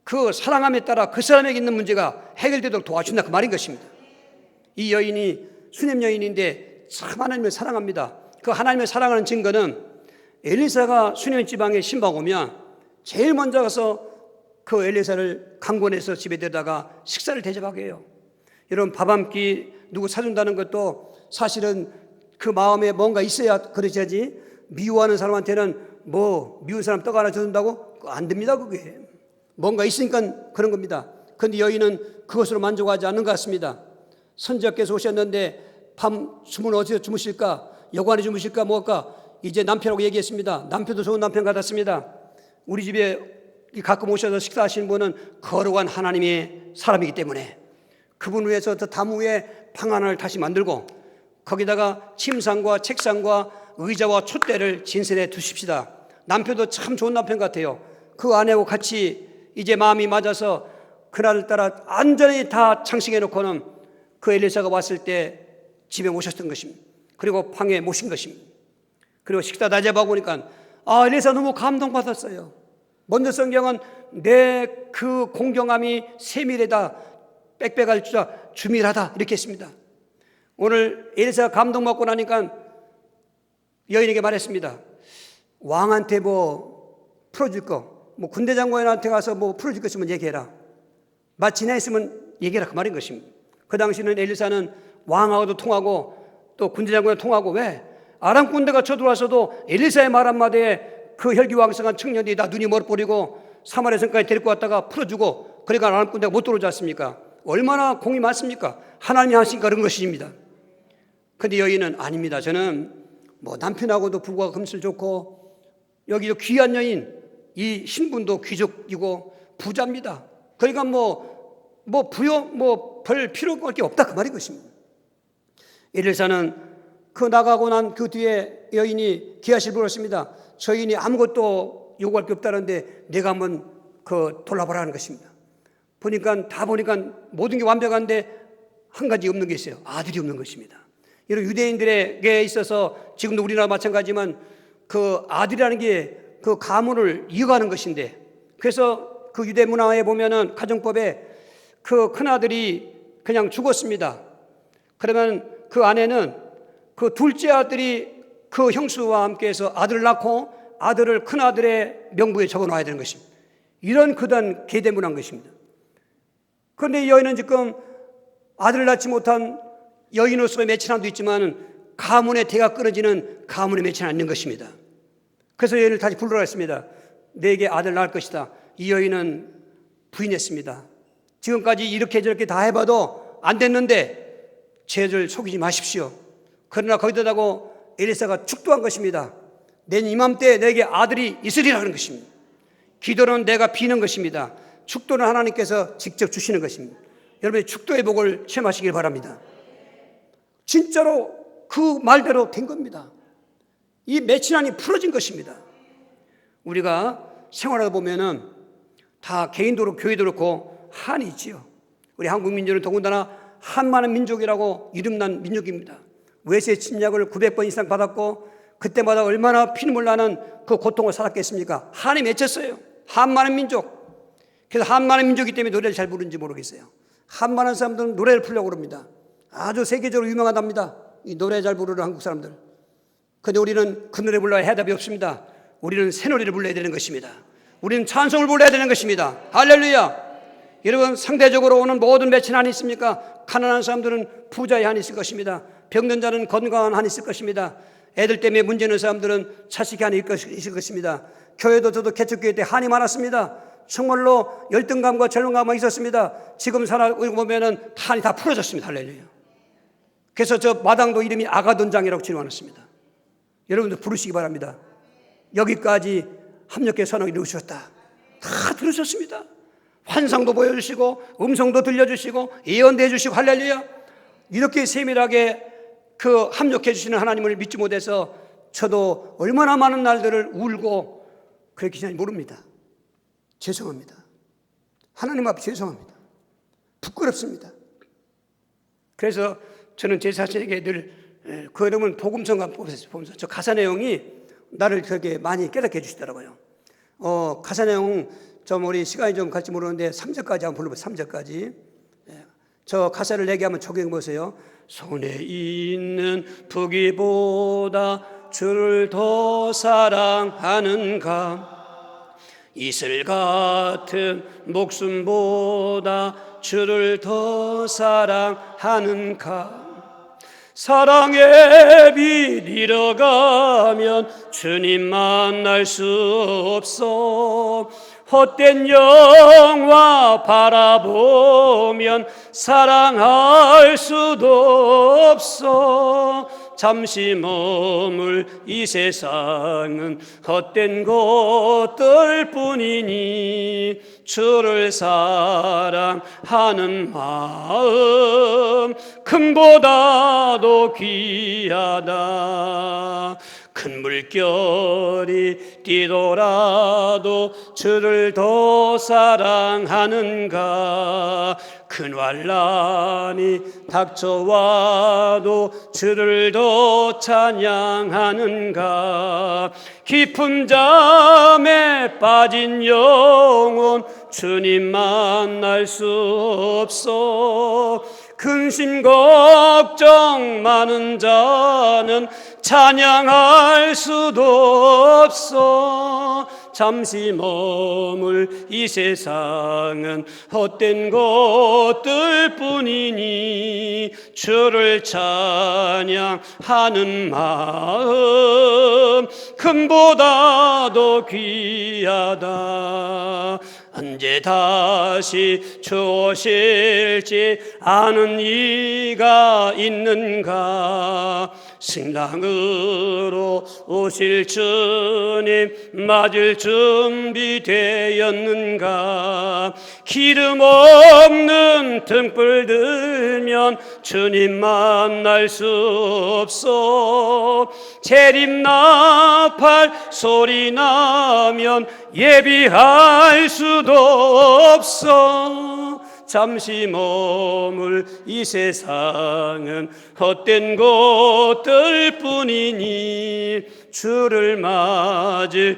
Speaker 1: 그 사랑함에 따라 그 사람에게 있는 문제가 해결되도록 도와준다 그 말인 것입니다. 이 여인이 수냄 여인인데 참 하나님을 사랑합니다. 그 하나님을 사랑하는 증거는 엘리사가 수냄 지방에 신방 오면 제일 먼저 가서 그 엘리사를 강권해서 집에 데려다가 식사를 대접하게 해요. 여러분 밥 한 끼 누구 사준다는 것도 사실은 그 마음에 뭔가 있어야 그러셔야지. 미워하는 사람한테는 뭐 미운 사람 떡 하나 줘준다고? 안 됩니다. 그게 뭔가 있으니까 그런 겁니다. 그런데 여인은 그것으로 만족하지 않는 것 같습니다. 선지자께서 오셨는데 밤 숨은 어디서 주무실까? 여관에 주무실까? 뭐할까? 이제 남편하고 얘기했습니다. 남편도 좋은 남편 같았습니다. 우리 집에 가끔 오셔서 식사하시는 분은 거룩한 하나님의 사람이기 때문에 그분 위해서 저 담 위에 방 하나를 다시 만들고 거기다가 침상과 책상과 의자와 촛대를 진설해 두십시다. 남편도 참 좋은 남편 같아요. 그 아내하고 같이 이제 마음이 맞아서 그날따라 안전히 다 장식해 놓고는 그 엘리사가 왔을 때 집에 모셨던 것입니다. 그리고 방에 모신 것입니다. 그리고 식사 대접하고 오니까 엘리사 너무 감동받았어요. 먼저 성경은 내 그 공경함이 세밀하다 빽빽할 주자 주밀하다 이렇게 했습니다. 오늘 엘리사가 감동받고 나니까 여인에게 말했습니다. 왕한테 뭐 풀어줄 거, 뭐 군대 장관한테 가서 뭐 풀어줄 거 있으면 얘기해라. 마치나 있으면 얘기해라. 그 말인 것입니다. 그 당시는 엘리사는 왕하고도 통하고 또 군대 장관과 통하고, 왜? 아람 군대가 쳐들어와서도 엘리사의 말 한마디에 그 혈기왕성한 청년이 다 눈이 멀어버리고 사마리아 성까지 데리고 왔다가 풀어주고, 그러니까 아람 군대가 못 들어오지 않습니까? 얼마나 공이 많습니까? 하나님이 하시니까 그런 것입니다. 근데 여인은 아닙니다. 저는 뭐 남편하고도 부부가 금슬 좋고 여기 귀한 여인, 이 신분도 귀족이고 부자입니다. 그러니까 뭐 부여 별 필요할 게 없다, 그 말인 것입니다. 엘리사는 그 나가고 난 그 뒤에 여인이 기하실 물었습니다. 저 여인이 아무것도 요구할 게 없다는데 내가 한번 돌아보라는 것입니다. 보니까 모든 게 완벽한데 한 가지 없는 게 있어요. 아들이 없는 것입니다. 이런 유대인들에게 있어서 지금도 우리나라 마찬가지지만 그 아들이라는 게 그 가문을 이어가는 것인데, 그래서 그 유대 문화에 보면은 가정법에 그 큰아들이 그냥 죽었습니다. 그러면 그 아내는 그 둘째 아들이 그 형수와 함께해서 아들을 낳고 아들을 큰아들의 명부에 적어놔야 되는 것입니다. 이런 그단 계대문화인 것입니다. 그런데 이 여인은 지금 아들을 낳지 못한 여인으로서의 매친함도 있지만 가문의 대가 끊어지는 가문의 매친함이 있는 것입니다. 그래서 여인을 다시 불러라 했습니다. 내게 아들 낳을 것이다. 이 여인은 부인했습니다. 지금까지 이렇게 저렇게 다 해봐도 안 됐는데 저를 속이지 마십시오. 그러나 거기다가 엘리사가 축도한 것입니다. 내년 이맘때 내게 아들이 있으리라는 것입니다. 기도는 내가 비는 것입니다. 축도는 하나님께서 직접 주시는 것입니다. 여러분의 축도의 복을 체험하시길 바랍니다. 진짜로 그 말대로 된 겁니다. 이 매친한이 풀어진 것입니다. 우리가 생활하다 보면은 다 개인도 그렇고 교회도 그렇고 한이 있지요. 우리 한국 민족은 더군다나 한 많은 민족이라고 이름난 민족입니다. 외세 침략을 900번 이상 받았고 그때마다 얼마나 피눈물 나는 그 고통을 살았겠습니까? 한이 맺혔어요. 한 많은 민족. 그래서 한 많은 민족이기 때문에 노래를 잘 부르는지 모르겠어요. 한 많은 사람들은 노래를 풀려고 그럽니다. 아주 세계적으로 유명하답니다. 이 노래 잘 부르는 한국 사람들. 그런데 우리는 그 노래 불러야 해답이 없습니다. 우리는 새 노래를 불러야 되는 것입니다. 우리는 찬송을 불러야 되는 것입니다. 할렐루야. 여러분, 상대적으로 오는 모든 매친 한이 있습니까? 가난한 사람들은 부자의 한이 있을 것입니다. 병든 자는 건강한 한이 있을 것입니다. 애들 때문에 문제 있는 사람들은 자식의 한이 있을 것입니다. 교회도 저도 개척교회 때 한이 많았습니다. 정말로 열등감과 절망감이 있었습니다. 지금 살아보고 보면은 한이 다 풀어졌습니다. 할렐루야. 그래서 저 마당도 이름이 아가돈장이라고 지어놨습니다. 여러분들 부르시기 바랍니다. 여기까지 합력회 선언을 이루셨다. 다 들으셨습니다. 환상도 보여주시고 음성도 들려주시고 예언도 해주시고 할렐루야. 이렇게 세밀하게 그 합력해 주시는 하나님을 믿지 못해서 저도 얼마나 많은 날들을 울고 그렇게 지나는지 모릅니다. 죄송합니다. 하나님 앞에 죄송합니다. 부끄럽습니다. 그래서 저는 제 자신에게 늘 그 이름은 복음성가 보면서 저 가사 내용이 나를 그렇게 많이 깨닫게 해주시더라고요. 가사 내용 좀 우리 시간이 좀 갈지 모르는데 3절까지 한번 불러보세요. 3절까지. 저 가사를 내게 한번 적용해 보세요. 손에 있는 부귀보다 주를 더 사랑하는가, 이슬 같은 목숨보다 주를 더 사랑하는가. 사랑의 빛 잃어가면 주님 만날 수 없어. 헛된 영화 바라보면 사랑할 수도 없어. 잠시 머물 이 세상은 헛된 것들 뿐이니 주를 사랑하는 마음 금보다도 귀하다. 큰 물결이 뛰더라도 주를 더 사랑하는가. 큰 환난이 닥쳐와도 주를 더 찬양하는가. 깊은 잠에 빠진 영혼 주님 만날 수 없어. 근심 걱정 많은 자는 찬양할 수도 없어. 잠시 머물 이 세상은 헛된 것들 뿐이니 주를 찬양하는 마음 금보다도 귀하다. 언제 다시 주 오실지 아는 이가 있는가. 승랑으로 오실 주님 맞을 준비 되었는가. 기름 없는 등불 들면 주님 만날 수 없어. 재림 나팔 소리 나면 예비할 수도 없어. 잠시 머물 이 세상은 헛된 것들 뿐이니 주를 맞을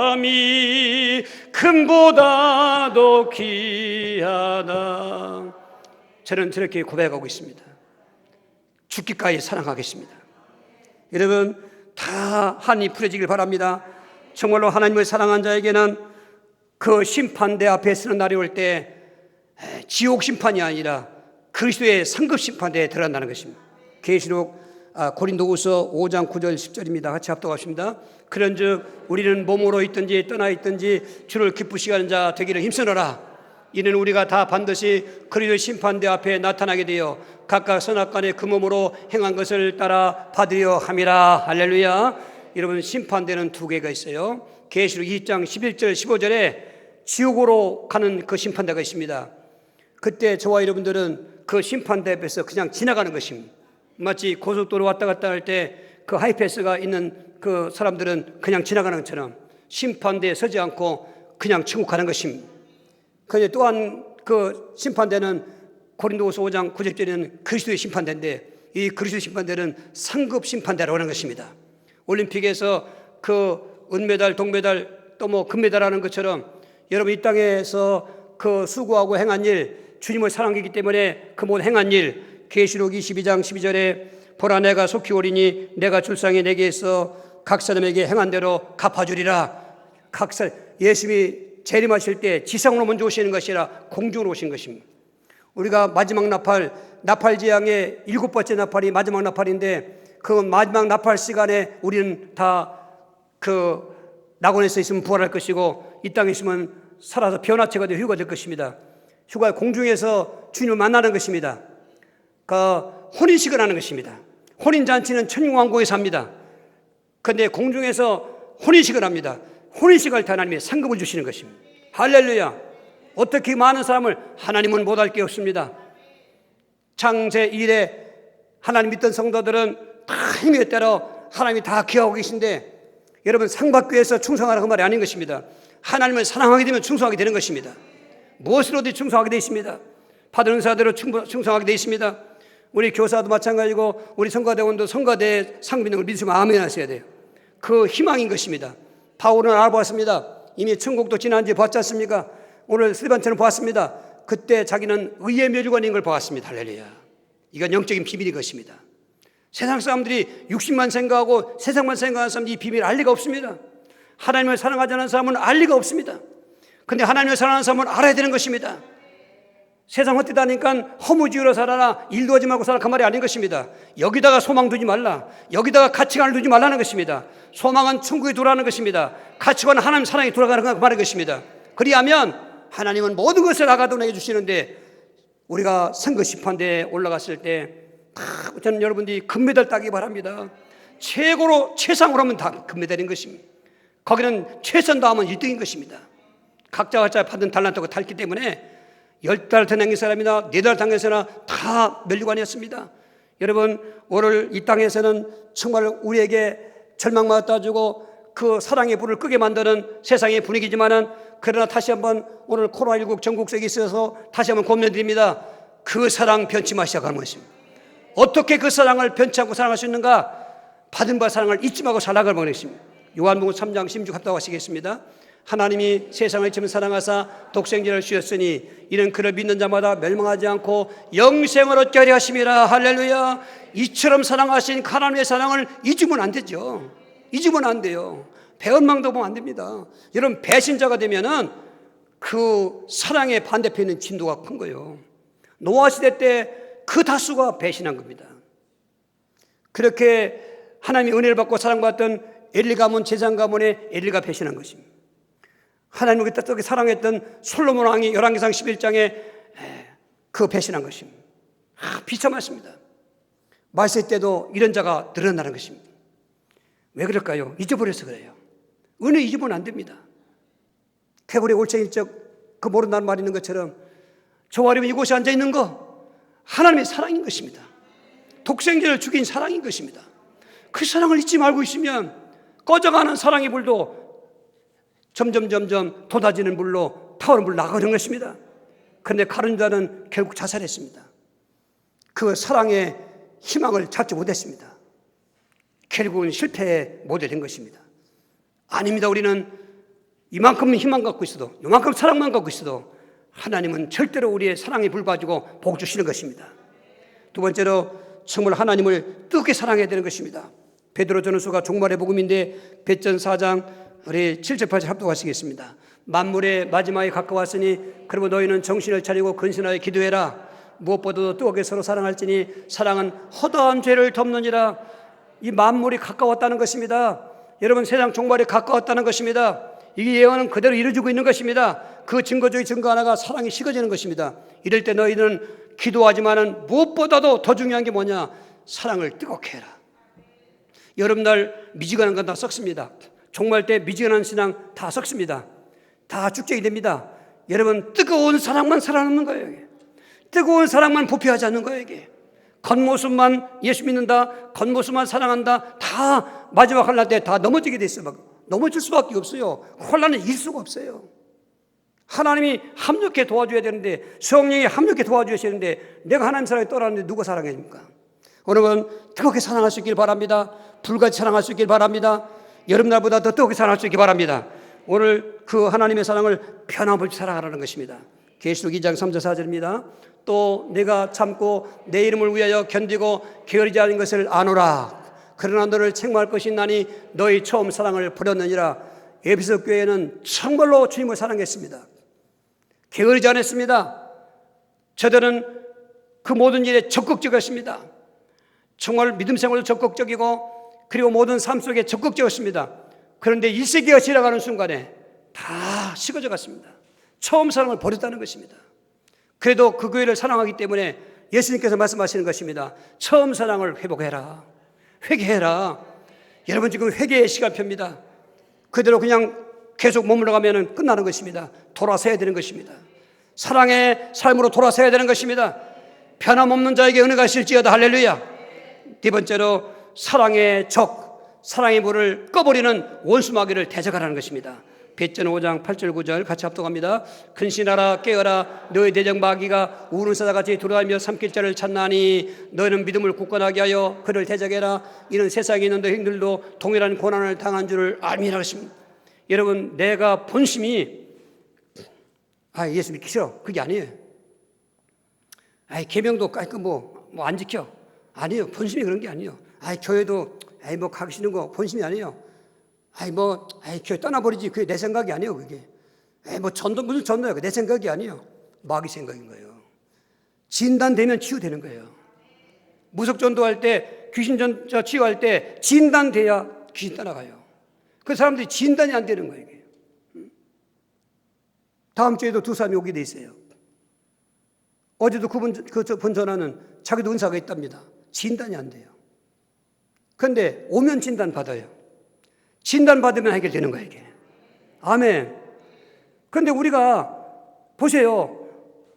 Speaker 1: 준비함이 금보다도 귀하다. 저는 저렇게 고백하고 있습니다. 죽기까지 사랑하겠습니다. 여러분 다 한이 풀어지길 바랍니다. 정말로 하나님을 사랑한 자에게는 그 심판대 앞에 서는 날이 올 때 지옥 심판이 아니라 그리스도의 상급 심판대에 들어간다는 것입니다. 계시록 고린도후서 5장 9절 10절입니다. 같이 합독하십니다. 그런즉 우리는 몸으로 있든지 떠나 있든지 주를 기쁘시게 하는 자 되기를 힘쓰노라. 이는 우리가 다 반드시 그리스도의 심판대 앞에 나타나게 되어 각각 선악간에 그 몸으로 행한 것을 따라 받으려 함이라. 할렐루야. 여러분 심판대는 두 개가 있어요. 계시록 2장 11절 15절에 지옥으로 가는 그 심판대가 있습니다. 그때 저와 여러분들은 그 심판대 앞에서 그냥 지나가는 것입니다. 마치 고속도로 왔다 갔다 할 때 그 하이패스가 있는 그 사람들은 그냥 지나가는 것처럼 심판대에 서지 않고 그냥 천국 가는 것입니다. 그런데 또한 그 심판대는 고린도후서 5장 9절에는 그리스도의 심판대인데 이 그리스도의 심판대는 상급 심판대라고 하는 것입니다. 올림픽에서 그 은메달, 동메달 또 뭐 금메달 하는 것처럼 여러분 이 땅에서 그 수고하고 행한 일, 주님을 사랑하기 때문에 그 모든 행한 일, 계시록 22장 12절에 보라 내가 속히 오리니 내가 줄상에 내게 있어 각 사람에게 행한 대로 갚아주리라. 각 사람 예수님이 재림하실 때 지상으로 먼저 오시는 것이 아니라 공중으로 오신 것입니다. 우리가 마지막 나팔, 나팔지향의 7번째 나팔이 마지막 나팔인데 그 마지막 나팔 시간에 우리는 다 그 낙원에서 있으면 부활할 것이고 이 땅에 있으면 살아서 변화체가 되어 휴가 될 것입니다. 휴가 공중에서 주님을 만나는 것입니다. 그 혼인식을 하는 것입니다. 혼인잔치는 천국왕국에서 합니다. 그런데 공중에서 혼인식을 합니다. 혼인식을 때 하나님이 상급을 주시는 것입니다. 할렐루야. 어떻게 많은 사람을 하나님은 못할 게 없습니다. 창세 1에 하나님 믿던 성도들은 다 힘에 따라 하나님이 다 기하고 계신데 여러분 상 받기 위해서 충성하라 그 말이 아닌 것입니다. 하나님을 사랑하게 되면 충성하게 되는 것입니다. 무엇으로든 충성하게 되어 있습니다. 받은 은사대로 충성하게 되어 있습니다. 우리 교사도 마찬가지고 우리 성가대원도 성가대 상 받는 걸 믿으시면 아멘 하셔야 돼요. 그 희망인 것입니다. 바울은 알아보았습니다. 이미 천국도 지난주에 봤지 않습니까? 오늘 스테반처럼 보았습니다. 그때 자기는 의의 멸류관인 걸 보았습니다. 할렐루야. 이건 영적인 비밀인 것입니다. 세상 사람들이 육신만 생각하고 세상만 생각하는 사람들이 이 비밀을 알 리가 없습니다. 하나님을 사랑하지 않는 사람은 알 리가 없습니다. 그런데 하나님을 사랑하는 사람은 알아야 되는 것입니다. 세상 헛되다니까 허무지으로 살아라, 일도 하지 말고 살아 그 말이 아닌 것입니다. 여기다가 소망 두지 말라, 여기다가 가치관을 두지 말라는 것입니다. 소망은 천국에 돌아가는 것입니다. 가치관은 하나님 사랑에 돌아가는 그 말인 것입니다. 그리하면 하나님은 모든 것을 아가돈에게 주시는데 우리가 선거 심판대에 올라갔을 때 저는 여러분들이 금메달 따기 바랍니다. 최고로 최상으로 하면 다 금메달인 것입니다. 거기는 최선 다하면 1등인 것입니다. 각자 받은 달란트가 달기 때문에 10달 더 남긴 사람이나 4달 당긴 사람 다 멸류관이었습니다. 여러분 오늘 이 땅에서는 정말 우리에게 절망만 따주고 그 사랑의 불을 끄게 만드는 세상의 분위기지만은 그러나 다시 한번 오늘 코로나19 전국색이 있어서 다시 한번 권면드립니다. 그 사랑 변치 마시자고 하는 것입니다. 어떻게 그 사랑을 변치 않고 사랑할 수 있는가? 받은 바 사랑을 잊지 말고 살아가는 것입니다. 요한복음 3장 16 합독하시겠습니다. 하나님이 세상을 지금 사랑하사 독생자를 주셨으니 이는 그를 믿는 자마다 멸망하지 않고 영생을 얻게 하려 하심이라. 할렐루야. 이처럼 사랑하신 하나님의 사랑을 잊으면 안 되죠. 잊으면 안 돼요. 배은망도 보면 안 됩니다. 여러분, 배신자가 되면은 그 사랑의 반대편에 있는 진도가 큰 거예요. 노아 시대 때 그 다수가 배신한 겁니다. 그렇게 하나님의 은혜를 받고 사랑받던 엘리 가문, 제사장 가문의 엘리가 배신한 것입니다. 하나님을 그렇게 사랑했던 솔로몬 왕이 열왕기상 11장에 그 배신한 것입니다. 비참했습니다. 말세 때도 이런 자가 늘어나는 것입니다. 왜 그럴까요? 잊어버려서 그래요. 은혜 잊으면 안 됩니다. 개구리 올챙이적 그 모른다는 말이 있는 것처럼 저와 여러분 이곳에 앉아있는 거 하나님의 사랑인 것입니다. 독생자를 죽인 사랑인 것입니다. 그 사랑을 잊지 말고 있으면 꺼져가는 사랑의 불도 점점 돋아지는 불로 타오르는 불로 나가는 것입니다. 그런데 가룟유다는 결국 자살했습니다. 그 사랑의 희망을 찾지 못했습니다. 결국은 실패의 모델이 된 것입니다. 아닙니다. 우리는 이만큼 희망 갖고 있어도, 이만큼 사랑만 갖고 있어도 하나님은 절대로 우리의 사랑에 불 봐주고 복 주시는 것입니다. 두 번째로 정말 하나님을 뜨겁게 사랑해야 되는 것입니다. 베드로 전후서가 종말의 복음인데 베전 4장 우리 7절 8절 합독하시겠습니다. 만물의 마지막에 가까웠으니 그리고 너희는 정신을 차리고 근신하여 기도해라. 무엇보다도 뜨겁게 서로 사랑할지니 사랑은 허다한 죄를 덮느니라. 이 만물이 가까웠다는 것입니다. 여러분, 세상 종말이 가까웠다는 것입니다. 이 예언은 그대로 이루어지고 있는 것입니다. 그 증거 중에 증거 하나가 사랑이 식어지는 것입니다. 이럴 때 너희는 기도하지만은 무엇보다도 더 중요한 게 뭐냐? 사랑을 뜨겁게 해라. 여름날 미지근한 건 다 썩습니다. 종말 때 미지근한 신앙 다 썩습니다. 다 축적이 됩니다. 여러분, 뜨거운 사랑만 살아남는 거예요. 이게. 뜨거운 사랑만 부패하지 않는 거예요. 이게. 겉모습만 예수 믿는다, 겉모습만 사랑한다, 다 마지막 환난 때 다 넘어지게 돼 있어요. 넘어질 수밖에 없어요. 혼란은 이길 수가 없어요. 하나님이 합력해 도와줘야 되는데, 성령이 합력해 도와주셔야 되는데, 내가 하나님 사랑에 떠나는데 누가 사랑해 줍니까? 여러분, 뜨겁게 사랑할 수 있길 바랍니다. 불같이 사랑할 수 있길 바랍니다. 여름날보다 더 뜨겁게 사랑할 수 있길 바랍니다. 오늘 그 하나님의 사랑을 변함없이 사랑하라는 것입니다. 계시록 2장 3절 4절입니다. 또 내가 참고 내 이름을 위하여 견디고 게으르지 않은 것을 아노라. 그러나 너를 책망할 것이 있나니 너희 처음 사랑을 버렸느니라. 에베소 교회는 정말로 주님을 사랑했습니다. 게으르지 않았습니다. 저들은 그 모든 일에 적극적이었습니다. 정말 믿음 생활도 적극적이고 그리고 모든 삶 속에 적극적이었습니다. 그런데 1세기가 지나가는 순간에 다 식어져 갔습니다. 처음 사랑을 버렸다는 것입니다. 그래도 그 교회를 사랑하기 때문에 예수님께서 말씀하시는 것입니다. 처음 사랑을 회복해라. 회개해라. 여러분, 지금 회개의 시간표입니다. 그대로 그냥 계속 머물러 가면 끝나는 것입니다. 돌아서야 되는 것입니다. 사랑의 삶으로 돌아서야 되는 것입니다. 변함없는 자에게 은혜가 있을지어다. 할렐루야. 네 번째로 사랑의 적, 사랑의 불을 꺼버리는 원수마귀를 대적하라는 것입니다. 베전 5장 8절 9절 같이 합독합니다. 근신하라, 깨어라. 너희 대적 마귀가 우는 사자같이 돌아다니며 삼킬 자를 찾나니 너희는 믿음을 굳건하게 하여 그를 대적해라. 이는 세상에 있는 너희들도 동일한 고난을 당한 줄을 알미라 하십니다. 여러분, 내가 본심이 예수 믿기 싫어, 그게 아니에요. 계명도 깔끔 뭐 안 지켜, 아니에요. 본심이 그런 게 아니에요. 교회도 뭐 가기 싫은 거 본심이 아니에요. 교회 떠나버리지. 그게 내 생각이 아니에요. 그게 전도, 무슨 전도야. 내 생각이 아니에요. 마귀 생각인 거예요. 진단되면 치유되는 거예요. 무속 전도할 때, 귀신 전자 치유할 때 진단돼야 귀신 떠나가요. 그 사람들이 진단이 안 되는 거예요. 이게. 다음 주에도 두 사람이 오게 돼 있어요. 어제도 그분 전화는 자기도 은사가 있답니다. 진단이 안 돼요. 그런데 오면 진단 받아요. 진단 받으면 해결되는 거예요, 이게. 아멘. 그런데 우리가 보세요.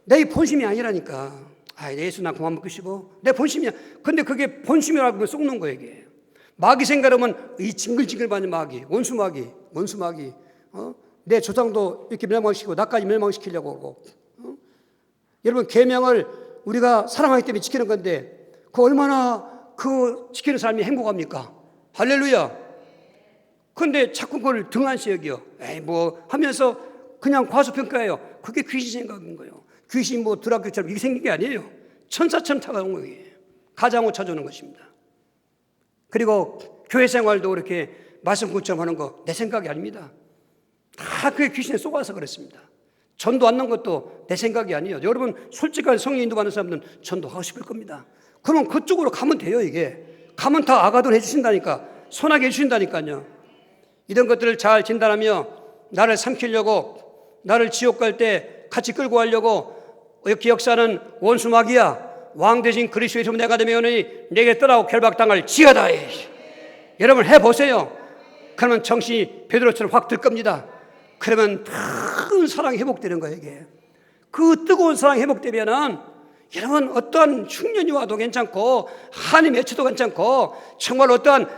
Speaker 1: 내 본심이 아니라니까. 예수 나 그만 먹으시고 내 본심이야. 근데 그게 본심이라고 속는 거예요, 이게. 마귀 생각하면 이 징글징글 받는 마귀, 원수마귀. 내 조상도 이렇게 멸망시키고 나까지 멸망시키려고 하고. 여러분, 계명을 우리가 사랑하기 때문에 지키는 건데 그 얼마나 그 지키는 삶이 행복합니까? 할렐루야. 그런데 자꾸 그걸 등한시 여겨. 에이 뭐 하면서 그냥 과소평가해요. 그게 귀신 생각인 거예요. 귀신 뭐 드라큘처럼 이게 생긴 게 아니에요. 천사처럼 타가온 거예요. 가장을 쳐주는 것입니다. 그리고 교회 생활도 그렇게 말씀 구점하는 거 내 생각이 아닙니다. 다 그게 귀신에 속아서 그랬습니다. 전도 안 난 것도 내 생각이 아니에요. 여러분 솔직한 성령 인도받는 사람들은 전도하고 싶을 겁니다. 그러면 그쪽으로 가면 돼요. 이게 가면 다 아가돈 해주신다니까, 손하게 해주신다니까요. 이런 것들을 잘 진단하며 나를 삼키려고, 나를 지옥 갈 때 같이 끌고 가려고 이렇게 역사는 원수 마귀야, 왕 대신 그리스도의 이름으로 내가 되면은 내게 떠나고 결박당할 지어다. 여러분 해보세요. 그러면 정신이 베드로처럼 확 들 겁니다. 그러면 큰 사랑이 회복되는 거예요. 이게 그 뜨거운 사랑이 회복되면은 여러분 어떠한 흉년이 와도 괜찮고 한이 맺혀도 괜찮고 정말 어떠한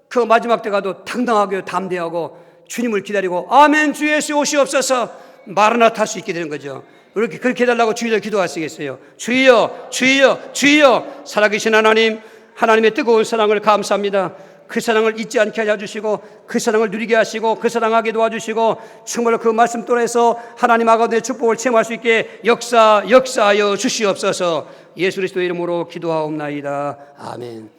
Speaker 1: 그 마지막 때 가도 당당하게 담대하고 주님을 기다리고 아멘 주 예수 오시옵소서 마라나타 할 수 있게 되는 거죠. 이렇게 그렇게 해달라고 주의를 기도하시겠어요? 주여 주여 주여. 살아계신 하나님, 하나님의 뜨거운 사랑을 감사합니다. 그 사랑을 잊지 않게 하여 주시고 그 사랑을 누리게 하시고 그 사랑하게 도와주시고 정말로 그 말씀 또래서 하나님 아가들의 축복을 체험할 수 있게 역사하여 주시옵소서. 예수 그리스도의 이름으로 기도하옵나이다. 아멘.